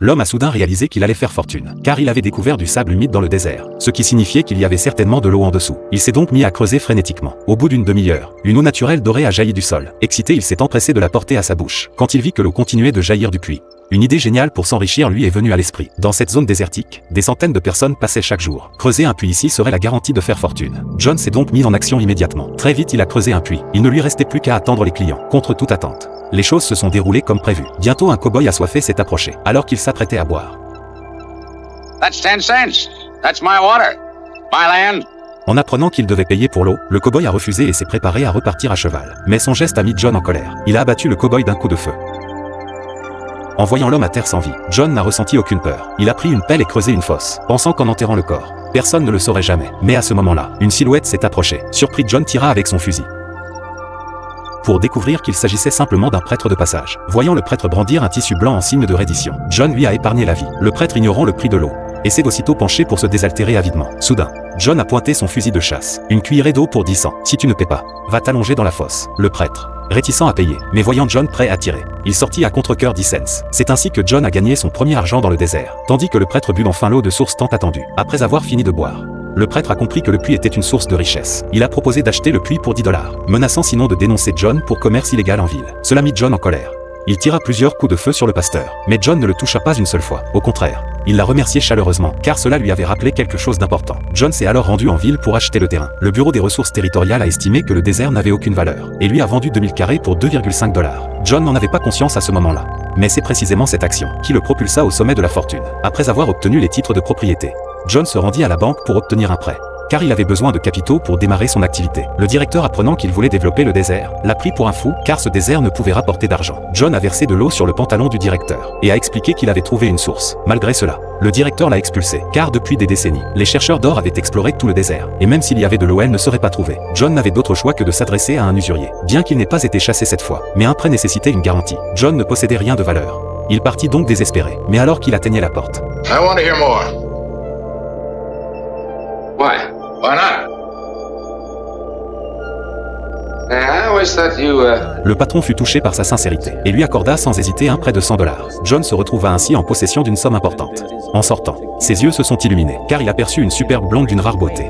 L'homme a soudain réalisé qu'il allait faire fortune, car il avait découvert du sable humide dans le désert, ce qui signifiait qu'il y avait certainement de l'eau en dessous. Il s'est donc mis à creuser frénétiquement. Au bout d'une demi-heure, une eau naturelle dorée a jailli du sol. Excité, il s'est empressé de la porter à sa bouche, quand il vit que l'eau continuait de jaillir du puits. Une idée géniale pour s'enrichir lui est venue à l'esprit. Dans cette zone désertique, des centaines de personnes passaient chaque jour. Creuser un puits ici serait la garantie de faire fortune. John s'est donc mis en action immédiatement. Très vite, il a creusé un puits. Il ne lui restait plus qu'à attendre les clients, contre toute attente. Les choses se sont déroulées comme prévu. Bientôt, un cow-boy assoiffé s'est approché, alors qu'il s'apprêtait à boire. That's 10 cents. That's my water. My land. En apprenant qu'il devait payer pour l'eau, le cow-boy a refusé et s'est préparé à repartir à cheval. Mais son geste a mis John en colère. Il a abattu le cow-boy d'un coup de feu. En voyant l'homme à terre sans vie, John n'a ressenti aucune peur. Il a pris une pelle et creusé une fosse, pensant qu'en enterrant le corps, personne ne le saurait jamais. Mais à ce moment-là, une silhouette s'est approchée. Surpris, John tira avec son fusil, pour découvrir qu'il s'agissait simplement d'un prêtre de passage. Voyant le prêtre brandir un tissu blanc en signe de reddition, John lui a épargné la vie. Le prêtre, ignorant le prix de l'eau, essaie d'aussitôt pencher pour se désaltérer avidement. Soudain, John a pointé son fusil de chasse. Une cuillerée d'eau pour 10 cents. Si tu ne paies pas, va t'allonger dans la fosse. Le prêtre, réticent à payer, mais voyant John prêt à tirer, il sortit à contre-cœur 10 cents. C'est ainsi que John a gagné son premier argent dans le désert, tandis que le prêtre but enfin l'eau de source tant attendue. Après avoir fini de boire, le prêtre a compris que le puits était une source de richesse. Il a proposé d'acheter le puits pour 10 $, menaçant sinon de dénoncer John pour commerce illégal en ville. Cela mit John en colère. Il tira plusieurs coups de feu sur le pasteur, mais John ne le toucha pas une seule fois. Au contraire, il l'a remercié chaleureusement, car cela lui avait rappelé quelque chose d'important. John s'est alors rendu en ville pour acheter le terrain. Le bureau des ressources territoriales a estimé que le désert n'avait aucune valeur, et lui a vendu 2000 carrés pour 2,5 $. John n'en avait pas conscience à ce moment-là. Mais c'est précisément cette action qui le propulsa au sommet de la fortune. Après avoir obtenu les titres de propriété, John se rendit à la banque pour obtenir un prêt, car il avait besoin de capitaux pour démarrer son activité. Le directeur, apprenant qu'il voulait développer le désert, l'a pris pour un fou, car ce désert ne pouvait rapporter d'argent. John a versé de l'eau sur le pantalon du directeur, et a expliqué qu'il avait trouvé une source. Malgré cela, le directeur l'a expulsé, car depuis des décennies, les chercheurs d'or avaient exploré tout le désert, et même s'il y avait de l'eau, elle ne serait pas trouvée. John n'avait d'autre choix que de s'adresser à un usurier, bien qu'il n'ait pas été chassé cette fois, mais un prêt nécessitait une garantie. John ne possédait rien de valeur. Il partit donc désespéré, mais alors qu'il atteignait la porte, I want to hear more. Why? Why not? I always thought you, le patron fut touché par sa sincérité, et lui accorda sans hésiter un prêt de 100 $. John se retrouva ainsi en possession d'une somme importante. En sortant, ses yeux se sont illuminés, car il aperçut une superbe blonde d'une rare beauté.